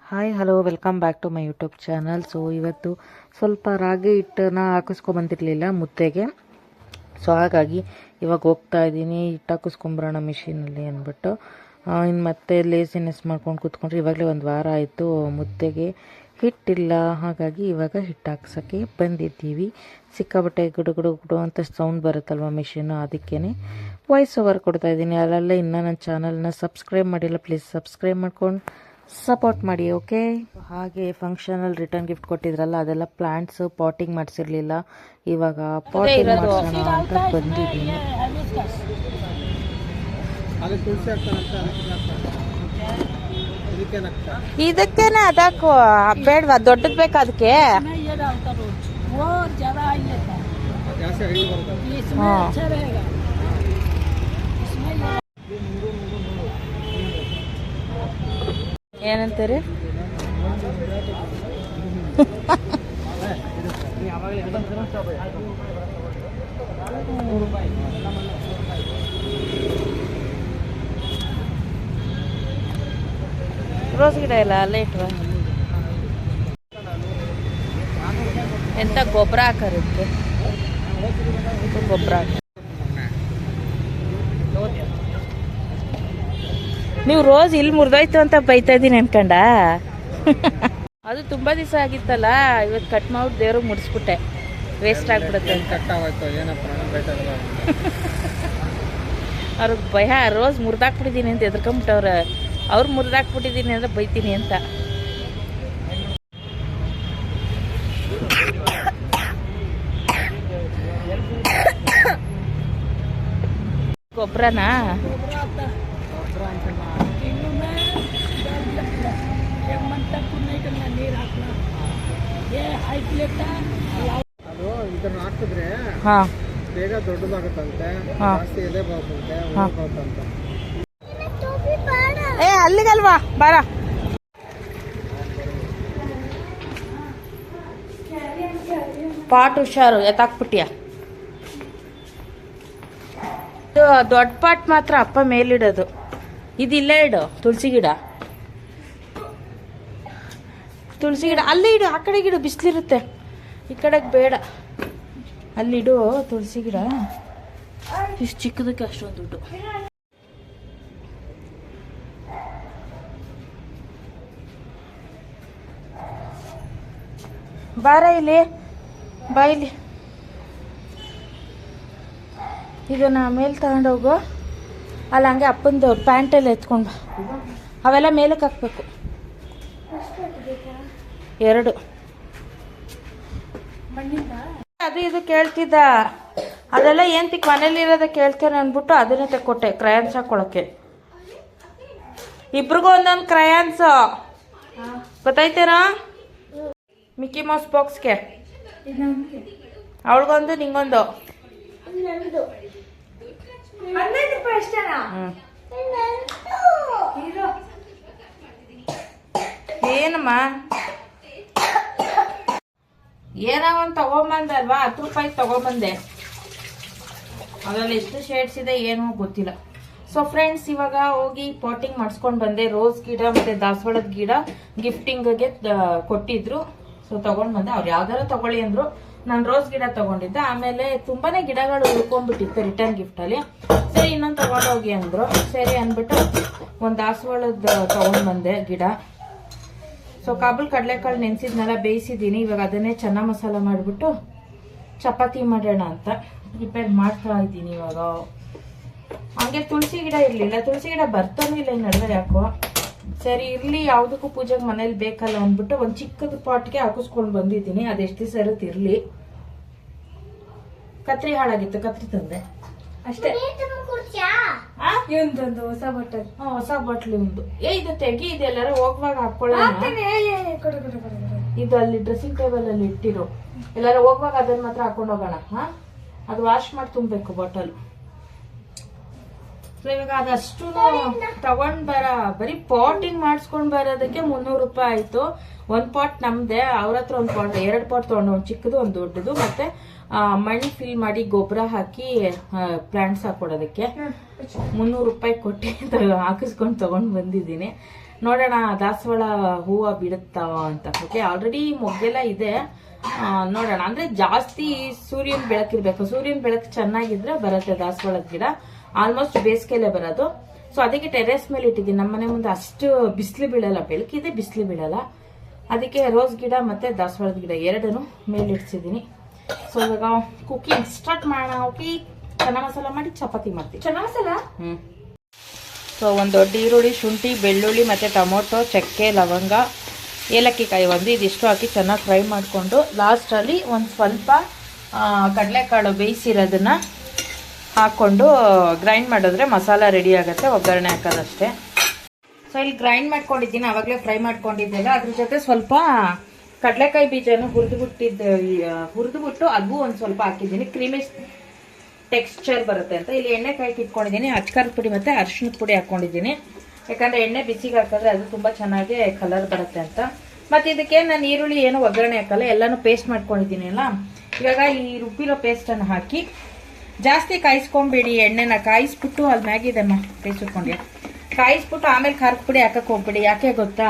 Hi hello welcome back to my YouTube channel. So ಇವತ್ತು ಸ್ವಲ್ಪ ರಾಗಿ ಹಿಟ್ಟನ್ನು ಹಾಕಿಸ್ಕೊಂಬಂದಿರಲಿಲ್ಲ ಮುದ್ದೆಗೆ. ಸೊ ಹಾಗಾಗಿ ಇವಾಗ ಹೋಗ್ತಾ ಇದ್ದೀನಿ ಹಿಟ್ಟು ಹಾಕಿಸ್ಕೊಂಬರೋಣ ಮಿಷಿನಲ್ಲಿ ಅಂದ್ಬಿಟ್ಟು. ಇನ್ನು ಮತ್ತೆ ಲೇಸಿನೆಸ್ ಮಾಡ್ಕೊಂಡು ಕೂತ್ಕೊಂಡ್ರೆ ಇವಾಗಲೇ ಒಂದು ವಾರ ಆಯಿತು ಮುದ್ದೆಗೆ ಹಿಟ್ಟಿಲ್ಲ. ಹಾಗಾಗಿ ಇವಾಗ ಹಿಟ್ಟು ಹಾಕ್ಸೋಕ್ಕೆ ಬಂದಿದ್ದೀವಿ. ಸಿಕ್ಕಾಬಟ್ಟೆ ಗುಡು ಗುಡು ಗುಡು ಅಂತ ಸೌಂಡ್ ಬರುತ್ತಲ್ವ ಮಿಷಿನು, ಅದಕ್ಕೇ ವಾಯ್ಸ್ ಓವರ್ ಕೊಡ್ತಾಯಿದ್ದೀನಿ. ಅಲ್ಲೆಲ್ಲ ಇನ್ನೂ ನನ್ನ ಚಾನಲ್ನ ಸಬ್ಸ್ಕ್ರೈಬ್ ಮಾಡಿಲ್ಲ, ಪ್ಲೀಸ್ ಸಬ್ಸ್ಕ್ರೈಬ್ ಮಾಡ್ಕೊಂಡು ಸಪೋರ್ಟ್ ಮಾಡಿ. ಓಕೆ. ಹಾಗೆ ಫಂಕ್ಷನಲ್ಲಿ ರಿಟರ್ನ್ ಗಿಫ್ಟ್ ಕೊಟ್ಟಿದ್ರಲ್ಲ, ಅದೆಲ್ಲ ಪ್ಲಾಂಟ್ಸ್ ಪಾಟಿಂಗ್ ಮಾಡಿಸಿರ್ಲಿಲ್ಲ. ಇವಾಗ ಪಾಟಿಂಗ್ ಮಾಡಿಸೋಣ ಅಂತ ಬಂದಿದ್ದೀನಿ. ಇದಕ್ಕೇನೆ ಅದಕ್ಕೂ ಬೇಡವಾ? ದೊಡ್ಡದು ಬೇಕಾ ಅದಕ್ಕೆ? ಏನಂತೀರಿ? ರೋಸ್ ಗಿಡ ಇಲ್ಲ ಅಲ್ಲೇ ಇಟ್ವ. ಎಂತ ಗೊಬ್ಬರ ಹಾಕರುತ್ತೆ? ಗೊಬ್ಬರ ಹಾಕ. ನೀವು ರೋಸ್ ಇಲ್ಲಿ ಮುರಿದೋಯ್ತು ಅಂತ ಬೈತಾ ಇದ್ದೀನಿ ಅನ್ಕಂಡ. ಅದು ತುಂಬಾ ದಿವಸ ಆಗಿತ್ತಲ್ಲ, ಇವತ್ತು ಕಟ್ ಮಾಡ್ಬಿಟ್ಟು ದೇವ್ರಿಗೆ ಮುಡಿಸ್ಬಿಟ್ಟೆ, ವೇಸ್ಟ್ ಆಗ್ಬಿಡುತ್ತೆ ಅಂತ. ಅವ್ರಿಗೆ ಭಯ, ರೋಸ್ ಮುರಿದಾಕ್ಬಿಟ್ಟಿದ್ದೀನಿ ಅಂತ ಎದ್ಕೊಂಬಿಟ್ಟವ್ರ. ಅವ್ರು ಮುರಿದಾಕ್ಬಿಟ್ಟಿದ್ದೀನಿ ಅಂದ್ರೆ ಬೈತೀನಿ ಅಂತ. ಗೊಬ್ಬರನಾ? ಬೇಗ ದೊಡ್ಡದಾಗುತ್ತಂತೆ, ಜಾಸ್ತಿ ಎಲೆ ಬರುತ್ತಂತೆ, ಏ ಅಲ್ಲಿಗಲ್ವಾ ಬಾರ. ಪಾಟ್ ಹುಷಾರು, ಎತ್ತಾಕ್ಬಿಟ್ಟಿಯ. ದೊಡ್ಡ ಪಾಟ್ ಮಾತ್ರ ಅಪ್ಪ ಮೇಲಿಡೋದು. ಇದಿಲ್ಲೇ ಇಡು ತುಳಸಿ ಗಿಡ. ತುಳಸಿ ಗಿಡ ಅಲ್ಲಿ ಇಡು, ಆ ಕಡೆಗೆ ಇಡು, ಬಿಸಿಲಿರುತ್ತೆ. ಈ ಕಡೆಗೆ ಬೇಡ, ಅಲ್ಲಿಡು ತುಳಸಿ ಗಿಡ. ಇಷ್ಟು ಚಿಕ್ಕದಕ್ಕೆ ಅಷ್ಟೊಂದು ದುಡ್ಡು. ಬಾರ ಇಲ್ಲಿ, ಬಾ ಇಲ್ಲಿ. ಇದನ್ನ ಮೇಲೆ ತಗೊಂಡೋಗು. ಅಲ್ಲಿ ಹಂಗೆ ಅಪ್ಪಂದು ಪ್ಯಾಂಟೆಲ್ಲ ಎತ್ಕೊಂಡು ಬಾ. ಅವೆಲ್ಲ ಮೇಲಕ್ಕೆ ಹಾಕ್ಬೇಕು. 2 ಅದು ಇದು ಕೇಳ್ತಿದ್ದ. ಅದೆಲ್ಲ ಏನ್ ತಿಕ್ ಮನೇಲಿರೋದ ಕೇಳ್ತೇನೆ ಅಂದ್ಬಿಟ್ಟು ಅದನ್ನೇ ತೆಕ್ಕೊಟ್ಟೆ, ಕ್ರಯಾನ್ಸ್ ಹಾಕೊಳಕ್ಕೆ. ಇಬ್ರಿಗೂ ಒಂದೊಂದು ಕ್ರಯಾನ್ಸ್ ಗೊತ್ತಾಯ್ತೇನಾ? ಮಿಕ್ಕಿ ಮೌಸ್ ಬಾಕ್ಸ್ಗೆ ಅವಳಿಗೊಂದು, ನಿಂಗೊಂದು. ಏನಮ್ಮ ಏನೋ ಒಂದು ತಗೊಂಬಂದಲ್ವಾ, 10 ರೂಪಾಯಿ ತಗೊಂಬಂದೆ. ಅದ್ರಲ್ಲಿ ಎಷ್ಟು ಶೇಡ್ಸ್ ಇದೆ ಏನೋ ಗೊತ್ತಿಲ್ಲ. ಸೊ ಫ್ರೆಂಡ್ಸ್, ಇವಾಗ ಹೋಗಿ ಪಾಟಿಂಗ್ ಮಾಡಿಸ್ಕೊಂಡು ಬಂದೆ. ರೋಸ್ ಗಿಡ ಮತ್ತೆ ದಾಸವಾಳದ ಗಿಡ ಗಿಫ್ಟಿಂಗ್ಗೆ ಕೊಟ್ಟಿದ್ರು. ಸೊ ತಗೊಂಡ್ ಬಂದೆ. ಅವ್ರು ಯಾವ್ದಾರ ತಗೊಳ್ಳಿ ಅಂದ್ರು. ನಾನು ರೋಸ್ ಗಿಡ ತಗೊಂಡಿದ್ದೆ. ಆಮೇಲೆ ತುಂಬಾನೇ ಗಿಡಗಳು ಉಳ್ಕೊಂಡ್ಬಿಟ್ಟಿತ್ತು ರಿಟರ್ನ್ ಗಿಫ್ಟ್ ಅಲ್ಲಿ. ಸರಿ ಇನ್ನೊಂದು ತಗೊಂಡೋಗಿ ಅಂದ್ರು. ಸರಿ ಅಂದ್ಬಿಟ್ಟು ಒಂದು ದಾಸವಾಳದ ತಗೊಂಡ್ ಬಂದೆ ಗಿಡ. ಸೊ ಕಾಬೂಲ್ ಕಡಲೆಕಾಳು ನೆನೆಸಿದ್ನೆಲ್ಲ ಬೇಯಿಸಿದ್ದೀನಿ. ಇವಾಗ ಅದನ್ನೇ ಚೆನ್ನಾಗಿ ಮಸಾಲ ಮಾಡಿಬಿಟ್ಟು ಚಪಾತಿ ಮಾಡೋಣ ಅಂತ ಪ್ರಿಪೇರ್ ಮಾಡ್ತಾ ಇದ್ದೀನಿ ಇವಾಗ. ಹಂಗೆ ತುಳಸಿ ಗಿಡ ಇರಲಿಲ್ಲ, ತುಳಸಿ ಗಿಡ ಬರ್ತಾನೂ ಇಲ್ಲ ಈ ನಡುವೆ ಯಾಕೋ. ಸರಿ ಇರ್ಲಿ, ಯಾವುದಕ್ಕೂ ಪೂಜೆಗೆ ಮನೇಲಿ ಬೇಕಲ್ಲ ಅಂದ್ಬಿಟ್ಟು ಒಂದು ಚಿಕ್ಕದ ಪಾಟ್ಗೆ ಹಾಕಿಸ್ಕೊಂಡು ಬಂದಿದ್ದೀನಿ. ಅದೆಷ್ಟು ದಿವಸ ಇರುತ್ತೆ ಇರ್ಲಿ. ಕತ್ರಿ ಹಾಳಾಗಿತ್ತು, ಕತ್ರಿ ತಂದೆ ಅಷ್ಟೇ. ಹೊಸ ಬಾಟಲ್, ಹೊಸ ಬಾಟ್ಲಿ ಒಂದು. ಇದು ತೆಗಿ, ಇದೆಲ್ಲಾರ ಹೋಗುವಾಗ ಹಾಕೊಳ್ಳ. ಇದು ಅಲ್ಲಿ ಡ್ರೆಸ್ಸಿಂಗ್ ಟೇಬಲ್ ಅಲ್ಲಿ ಇಟ್ಟಿರು. ಎಲ್ಲಾರ ಹೋಗುವಾಗ ಅದನ್ನ ಮಾತ್ರ ಹಾಕೊಂಡು ಹೋಗೋಣ. ಅದು ವಾಶ್ ಮಾಡಿ ತುಂಬಬೇಕು ಬಾಟಲ್. ಇವಾಗ ಅದಷ್ಟು ತಗೊಂಡ್ ಬರೀ ಪಾಟಿಂಗ್ ಮಾಡಿಸ್ಕೊಂಡ್ ಬರೋದಕ್ಕೆ 300 ರೂಪಾಯಿ ಆಯ್ತು. 1 ಪಾಟ್ ನಮ್ದೆ, ಅವ್ರ ಹತ್ರ 1 ಪಾಟ್, 2 ಪಾಟ್ ತಗೊಂಡು, ಒಂದು ಚಿಕ್ಕದು ಒಂದು ದೊಡ್ಡದು. ಮತ್ತೆ ಮಣ್ಣು ಫಿಲ್ ಮಾಡಿ ಗೊಬ್ಬರ ಹಾಕಿ ಪ್ಲಾಂಟ್ಸ್ ಹಾಕೊಡೋದಕ್ಕೆ 300 ರೂಪಾಯಿ ಕೊಟ್ಟು ಹಾಕಿಸ್ಕೊಂಡು ತಗೊಂಡ್ ಬಂದಿದ್ದೀನಿ. ನೋಡೋಣ ದಾಸವಾಳ ಹೂವು ಬಿಡುತ್ತಾ ಅಂತ. ಓಕೆ, ಆಲ್ರೆಡಿ ಮೊಗ್ಗೆಲ್ಲ ಇದೆ. ನೋಡೋಣ, ಅಂದ್ರೆ ಜಾಸ್ತಿ ಸೂರ್ಯನ ಬೆಳಕಿರ್ಬೇಕು. ಸೂರ್ಯನ ಬೆಳಕು ಚೆನ್ನಾಗಿದ್ರೆ ಬರುತ್ತೆ ದಾಸವಾಳದ ಗಿಡ. ಆಲ್ಮೋಸ್ಟ್ ಬೇಸಿಗೆಲೆ ಬರೋದು. ಸೊ ಅದಕ್ಕೆ ಟೆರೆಸ್ ಮೇಲೆ ಇಟ್ಟಿದ್ದೀನಿ. ನಮ್ಮ ಮನೆ ಮುಂದೆ ಅಷ್ಟು ಬಿಸಿಲು ಬೀಳಲ್ಲ, ಬೆಳಕಿದೆ ಬಿಸಿಲು ಬೀಳಲ್ಲ. ಅದಕ್ಕೆ ರೋಸ್ ಗಿಡ ಮತ್ತೆ ದಾಸವಾಳದ ಗಿಡ ಎರಡನ್ನು ಮೇಲೆ ಇಡ್ಸಿದ್ದೀನಿ. ಸೊ ಇವಾಗ ಕುಕಿಂಗ್ ಸ್ಟಾರ್ಟ್ ಮಾಡೋಣ. ಓಕೆ, ಚೆನ್ನ ಮಸಾಲ ಮಾಡಿ ಚಪಾತಿ ಮಾಡ್ತೀವಿ. ಚೆನ್ನ ಮಸಾಲ ಸೊ ಒಂದು ದೊಡ್ಡ ಈರುಳ್ಳಿ, ಶುಂಠಿ, ಬೆಳ್ಳುಳ್ಳಿ ಮತ್ತೆ ಟೊಮೊಟೊ, ಚಕ್ಕೆ, ಲವಂಗ, ಏಲಕ್ಕಿ ಕಾಯಿ ಇದಿಷ್ಟು ಹಾಕಿ ಚೆನ್ನಾಗಿ ಫ್ರೈ ಮಾಡಿಕೊಂಡು ಲಾಸ್ಟಲ್ಲಿ ಒಂದು ಸ್ವಲ್ಪ ಕಡಲೆಕಾಳು ಬೇಯಿಸಿರೋದನ್ನ ಹಾಕ್ಕೊಂಡು ಗ್ರೈಂಡ್ ಮಾಡಿದ್ರೆ ಮಸಾಲ ರೆಡಿ ಆಗುತ್ತೆ. ಒಗ್ಗರಣೆ ಹಾಕೋದಷ್ಟೇ. ಸೊ ಇಲ್ಲಿ ಗ್ರೈಂಡ್ ಮಾಡ್ಕೊಂಡಿದ್ದೀನಿ, ಆವಾಗಲೇ ಫ್ರೈ ಮಾಡ್ಕೊಂಡಿದ್ದೆಲ್ಲ. ಅದ್ರ ಜೊತೆ ಸ್ವಲ್ಪ ಕಡಲೆಕಾಯಿ ಬೀಜನ ಹುರಿದುಬಿಟ್ಟು ಅದು ಒಂದು ಸ್ವಲ್ಪ ಹಾಕಿದ್ದೀನಿ. ಕ್ರೀಮಿ ಟೆಕ್ಸ್ಚರ್ ಬರುತ್ತೆ ಅಂತ. ಇಲ್ಲಿ ಎಣ್ಣೆ ಕಾಯಿ ಇಟ್ಕೊಂಡಿದ್ದೀನಿ, ಅಚ್ಕಾರದ ಪುಡಿ ಮತ್ತೆ ಅರಿಶಿಣದ ಪುಡಿ ಹಾಕೊಂಡಿದ್ದೀನಿ. ಯಾಕಂದ್ರೆ ಎಣ್ಣೆ ಬಿಸಿಗೆ ಹಾಕಿದ್ರೆ ಅದು ತುಂಬಾ ಚೆನ್ನಾಗಿ ಕಲರ್ ಬರುತ್ತೆ ಅಂತ. ಮತ್ತೆ ಇದಕ್ಕೆ ನಾನು ಈರುಳ್ಳಿ ಏನು ಒಗ್ಗರಣೆ ಹಾಕಲ್ಲ, ಎಲ್ಲಾನು ಪೇಸ್ಟ್ ಮಾಡ್ಕೊಂಡಿದ್ದೀನಿ ಅಲ್ಲ. ಇವಾಗ ಈ ರುಬ್ಬಿರೋ ಪೇಸ್ಟ್ ಅನ್ನು ಹಾಕಿ ಜಾಸ್ತಿ ಕಾಯಿಸ್ಕೊಂಬೇಡಿ. ಎಣ್ಣೆನ ಕಾಯಿಸ್ಬಿಟ್ಟು ಅಲ್ಲಿ ಮ್ಯಾಗಿದಮ್ಮ ಬೇಯಿಸ್ಕೊಂಡಿ ಕಾಯಿಸ್ಬಿಟ್ಟು ಆಮೇಲೆ ಖಾರದ ಪುಡಿ ಹಾಕಕ್ ಹೋಗ್ಬೇಡಿ. ಯಾಕೆ ಗೊತ್ತಾ,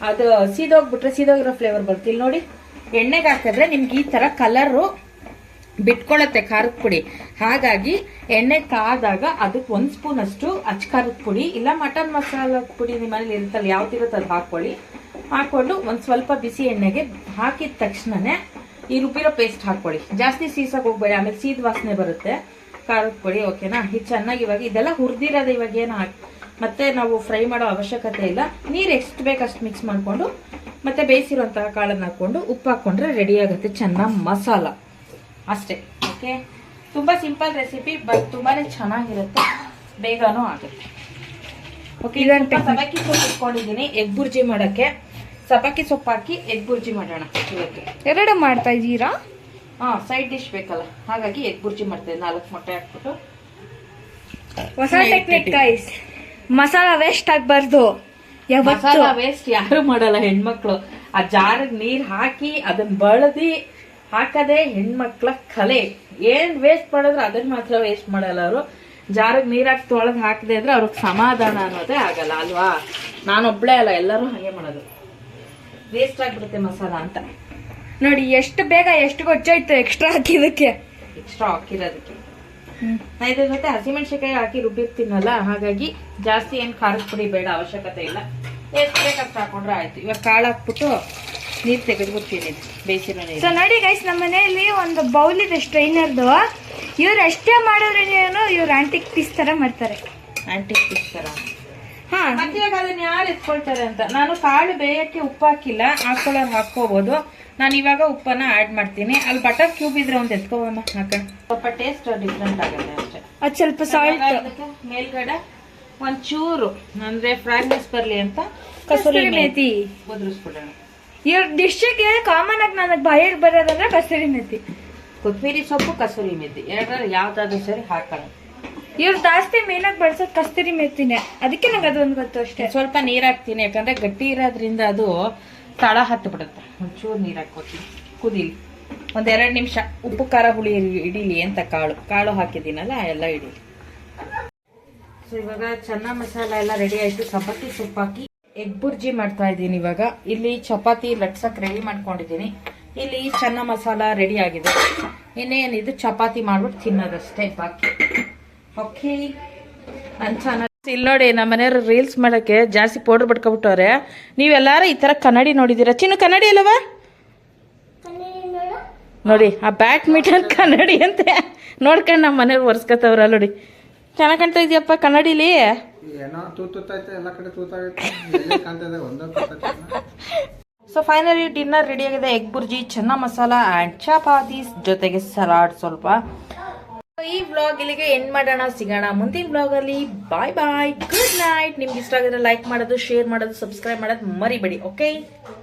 ಅದು ಸೀದೋಗಿರೋ ಫ್ಲೇವರ್ ಬರುತ್ತೆ. ಇಲ್ಲಿ ನೋಡಿ, ಎಣ್ಣೆಗೆ ಹಾಕಿದ್ರೆ ನಿಮ್ಗೆ ಈ ತರ ಕಲರು ಬಿಟ್ಕೊಳತ್ತೆ ಖಾರದ ಪುಡಿ. ಹಾಗಾಗಿ ಎಣ್ಣೆ ಕಾದಾಗ ಅದಕ್ಕೆ 1 ಸ್ಪೂನ್ ಅಷ್ಟು ಅಚ್ಕಾರದ ಪುಡಿ ಇಲ್ಲ ಮಟನ್ ಮಸಾಲದ ಪುಡಿ ನಿಮ್ಮ ಮನೇಲಿ ಇರುತ್ತಲ್ಲ, ಯಾವ್ದಿರುತ್ತೆ ಅದು ಹಾಕೊಳ್ಳಿ. ಹಾಕೊಂಡು ಒಂದ್ ಸ್ವಲ್ಪ ಬಿಸಿ ಎಣ್ಣೆಗೆ ಹಾಕಿದ ತಕ್ಷಣನೇ ಈ ರುಬ್ಬಿರೋ ಪೇಸ್ಟ್ ಹಾಕೊಳ್ಳಿ. ಜಾಸ್ತಿ ಸೀಸಕ್ ಹೋಗ್ಬೇಡಿ, ಆಮೇಲೆ ಸೀದ್ ವಾಸನೆ ಬರುತ್ತೆ ಖಾರದ ಪುಡಿ. ಓಕೆನಾ? ಇದು ಚೆನ್ನಾಗಿ ಇವಾಗ ಇದೆಲ್ಲ ಹುರಿದಿರೋದು. ಇವಾಗ ಏನು ಮತ್ತೆ ನಾವು ಫ್ರೈ ಮಾಡೋ ಅವಶ್ಯಕತೆ ಇಲ್ಲ. ನೀರು ಎಷ್ಟು ಬೇಕಷ್ಟು ಮಿಕ್ಸ್ ಮಾಡ್ಕೊಂಡು ಮತ್ತೆ ಬೇಯಿಸಿರುವಂತಹ ಕಾಳನ್ನ ಹಾಕೊಂಡು ಉಪ್ಪು ಹಾಕೊಂಡ್ರೆ ರೆಡಿ ಆಗುತ್ತೆ ಚೆನ್ನ ಮಸಾಲ ಅಷ್ಟೇ. ಓಕೆ, ತುಂಬಾ ಸಿಂಪಲ್ ರೆಸಿಪಿ, ಬಟ್ ತುಂಬಾನೇ ಚೆನ್ನಾಗಿರುತ್ತೆ, ಬೇಗನೂ ಆಗುತ್ತೆ. ಓಕೆ, ಸಬ್ಬಕ್ಕಿ ಸೊಪ್ಪು ಇಟ್ಕೊಂಡಿದ್ದೀನಿ ಎಗ್ ಬುರ್ಜಿ ಮಾಡಕ್ಕೆ. ಸಬ್ಬಕ್ಕಿ ಸೊಪ್ಪು ಹಾಕಿ ಎಗ್ ಬುರ್ಜಿ ಮಾಡೋಣ ಇವತ್ತು. ಎರಡು ಮಾಡ್ತಾ ಇದ್ದೀರಾ? ಸೈಡ್ ಡಿಶ್ ಬೇಕಲ್ಲ, ಹಾಗಾಗಿ ಎಗ್ ಬುರ್ಜಿ ಮಾಡ್ತೇವೆ. 4 ಮೊಟ್ಟೆ ಹಾಕ್ಬಿಟ್ಟು. ಹೊಸ ಟೆಕ್ನಿಕ್ ಗೈಸ್, ಮಸಾಲ ವೇಸ್ಟ್ ಆಗ್ಬಾರ್ದು. ಮಸಾಲ ವೇಸ್ಟ್ ಯಾರು ಮಾಡಲ್ಲ ಹೆಣ್ಮಕ್ಳು. ಆ ಜಾರಿಗೆ ನೀರ್ ಹಾಕಿ ಅದನ್ನ ಬಳದಿ ಹಾಕದೆ ಹೆಣ್ಮಕ್ಳ ಕಲೆ. ಏನ್ ವೇಸ್ಟ್ ಮಾಡಿದ್ರು ಅದನ್ನ ಮಾತ್ರ ವೇಸ್ಟ್ ಮಾಡಲ್ಲ ಅವರು. ಜಾರಿಗೆ ನೀರ್ ಹಾಕಿ ತೊಳೆದು ಹಾಕದೆ ಅಂದ್ರೆ ಅವ್ರಿಗೆ ಸಮಾಧಾನ ಅನ್ನೋದೇ ಆಗಲ್ಲ ಅಲ್ವಾ? ನಾನೊಬ್ಳೇ ಅಲ್ಲ, ಎಲ್ಲರೂ ಹಾಗೆ ಮಾಡೋದು. ವೇಸ್ಟ್ ಆಗ್ಬಿಡುತ್ತೆ ಮಸಾಲ ಅಂತ. ನೋಡಿ ಎಷ್ಟು ಬೇಗ ಎಷ್ಟು ಗೊಜ್ಜಾಯ್ತು ಎಕ್ಸ್ಟ್ರಾ ಹಾಕಿದಕ್ಕೆ. ಎಕ್ಸ್ಟ್ರಾ ಹಾಕಿರೋದಕ್ಕೆ ನಾ ಇದ್ರ ಜೊತೆ ಹಸಿಮೆಣಸಿನಕಾಯಿ ಹಾಕಿ ರುಬ್ಬಿರ್ತೀನಲ್ಲ, ಹಾಗಾಗಿ ಜಾಸ್ತಿ ಏನ್ ಖಾರದ ಪುಡಿ ಬೇಡ, ಅವಶ್ಯಕತೆ ಇಲ್ಲ. ಎಷ್ಟು ಬೇಕಷ್ಟು ಹಾಕೊಂಡ್ರೆ ಆಯ್ತು. ಇವಾಗ ಕಾಳು ಹಾಕ್ಬಿಟ್ಟು ನೀರ್ ತೆಗೆದ್ಬಿಡ್ತೀನಿ, ಬೇಯಿಸಿರೋ ನೀರು. ಸೊ ನೋಡಿ ಗೈಸ್, ನಮ್ಮ ಮನೆಯಲ್ಲಿ ಒಂದು ಬೌಲ್ ಇದೆ ಸ್ಟ್ರೈನರ್ದು. ಇವ್ರು ಎಷ್ಟೇ ಮಾಡೋರೇನು ಇವ್ರು ಆಂಟಿಕ್ ಪೀಸ್ ತರ ಮಾಡ್ತಾರೆ. ಆಂಟಿಕ್ ಪೀಸ್ ತರ. ಮತ್ತೆ ಇವಾಗ ಅದನ್ನ ಯಾರು ಎತ್ಕೊಳ್ತಾರೆ ಅಂತ. ನಾನು ಕಾಳು ಬೇಯಕ್ಕೆ ಉಪ್ಪು ಹಾಕಿಲ್ಲ, ಹಾಕೊಳ್ಳೋರು ಹಾಕೋಬಹುದು. ನಾನು ಇವಾಗ ಉಪ್ಪನ್ನ ಆಡ್ ಮಾಡ್ತೀನಿ. ಅಲ್ಲಿ ಬಟರ್ ಕ್ಯೂಬ್ ಇದ್ರೆ ಒಂದು ಎತ್ಕೋಬಮ್ಮ ಹಾಕ, ಸ್ವಲ್ಪ ಟೇಸ್ಟ್ ಡಿಫ್ರೆಂಟ್ ಆಗುತ್ತೆ ಅಷ್ಟೇ. ಅದು ಸ್ವಲ್ಪ ಸಾಲ್ಟ್ ಮೇಲ್ಗಡೆ ಒಂಚೂರು ಅಂದ್ರೆ ಫ್ರಾಗ್ನೆಸ್ ಬರ್ಲಿ ಅಂತ ಕಸೂರಿ ಮೇಥಿ ಉದುರಿಸ್ಬಿಡೋಣ. ಇವ್ರ ಡಿಶ್ಗೆ ಕಾಮನ್ ಆಗಿ ನನಗೆ ಬಾಯಿಗೆ ಬರೋದಂದ್ರೆ ಕಸೂರಿ ಮೇಥಿ. ಕೊತ್ತಂಬರಿ ಸೊಪ್ಪು, ಕಸೂರಿ ಮೇಥಿ ಎರಡರಲ್ಲಿ ಯಾವ್ದಾದ್ರು ಸರಿ ಹಾಕೋಣ. ಇವ್ರು ಜಾಸ್ತಿ ಮೇಲಾಗಿ ಬಳಸೋದು ಕಸ್ತೂರಿ ಮೇಥಿನೇ, ಅದಕ್ಕೆ ನಂಗೆ ಅದೊಂದು ಗೊತ್ತು ಅಷ್ಟೇ. ಸ್ವಲ್ಪ ನೀರ್ ಹಾಕ್ತೀನಿ, ಯಾಕಂದ್ರೆ ಗಟ್ಟಿ ಇರೋದ್ರಿಂದ ಅದು ತಳ ಹತ್ತು ಬಿಡುತ್ತೆ. ಒಂಚೂರು ನೀರ್ ಹಾಕೋತೀನಿ, ಕುದೀಲಿ. 1-2 ನಿಮಿಷ ಉಪ್ಪು ಖಾರ ಹುಳಿ ಹಿಡೀಲಿ ಅಂತ ಕಾಳು ಹಾಕಿದ್ದೀನಲ್ಲ ಎಲ್ಲ ಹಿಡೀಲಿ. ಸೊ ಇವಾಗ ಚೆನ್ನ ಮಸಾಲ ಎಲ್ಲ ರೆಡಿ ಆಯ್ತು. ಸಬ್ಬಕ್ಕಿ ಸೊಪ್ಪು ಹಾಕಿ ಎಗ್ ಬುರ್ಜಿ ಮಾಡ್ತಾ ಇದ್ದೀನಿ. ಇವಾಗ ಇಲ್ಲಿ ಚಪಾತಿ ಲಟ್ಸಕ್ ರೆಡಿ ಮಾಡ್ಕೊಂಡಿದ್ದೀನಿ. ಇಲ್ಲಿ ಚೆನ್ನ ಮಸಾಲ ರೆಡಿ ಆಗಿದೆ. ಇನ್ನೇನಿದು ಚಪಾತಿ ಮಾಡ್ಬಿಟ್ಟು ತಿನ್ನೋದಷ್ಟೇ ಬಾಕಿ. ಓಕೆ, ನನ್ನ ಚಾನಲ್ ಇಲ್ಲಿ ನೋಡಿ, ನಮ್ಮ ಮನೆಯವ್ರು ರೀಲ್ಸ್ ಮಾಡಕ್ಕೆ ಜಾಸ್ತಿ ಪೌಡರ್ ಬಡ್ಕೊಬಿಟ್ಟವ್ರೆ. ನೀವೆಲ್ಲಾರು ಈ ತರ ಕನ್ನಡಿ ನೋಡಿದೀರಾ? ಚಿನ್ನು ಕನ್ನಡಿ ಅಲ್ಲವಾ? ನೋಡಿ, ಆ ಬ್ಯಾಡ್ಮಿಂಟನ್ ಕನ್ನಡಿ ಅಂತೆ ನೋಡ್ಕೊಂಡು ನಮ್ಮ ಮನೆಯವ್ರು ಒರ್ಸ್ಕೊತವ್ರ. ನೋಡಿ ಚೆನ್ನಾಗಿ ಕಾಣ್ತಾ ಇದೆಯಪ್ಪ ಕನ್ನಡಿಲಿ. ಏನೋ ತೂತೈತೆ, ಎಲ್ಲ ಕಡೆ ತೂತಾಗೈತೆ, ಕಾಣ್ತದೆ ಒಂದೊಂದು. ಸೊ ಫೈನಲಿ ಡಿನ್ನರ್ ರೆಡಿ ಆಗಿದೆ. ಎಗ್ ಬುರ್ಜಿ, ಚೆನ್ನ ಮಸಾಲ ಅಂಡ್ ಚಪಾತಿ ಜೊತೆಗೆ ಸಲಾಡ್ ಸ್ವಲ್ಪ. ಈ ವ್ಲಾಗ್ ಇಲ್ಲಿಗೆ ಎಂಡ್ ಮಾಡೋಣ. ಸಿಗೋಣ ಮುಂದಿನ ವ್ಲಾಗ್ ಅಲ್ಲಿ. ಬಾಯ್ ಬಾಯ್, ಗುಡ್ ನೈಟ್. ನಿಮ್ಗೆ ಇಷ್ಟ ಆಗಿದ್ರೆ ಲೈಕ್ ಮಾಡೋದು, ಶೇರ್ ಮಾಡೋದು, ಸಬ್ಸ್ಕ್ರೈಬ್ ಮಾಡೋದು ಮರಿಬೇಡಿ. ಓಕೆ.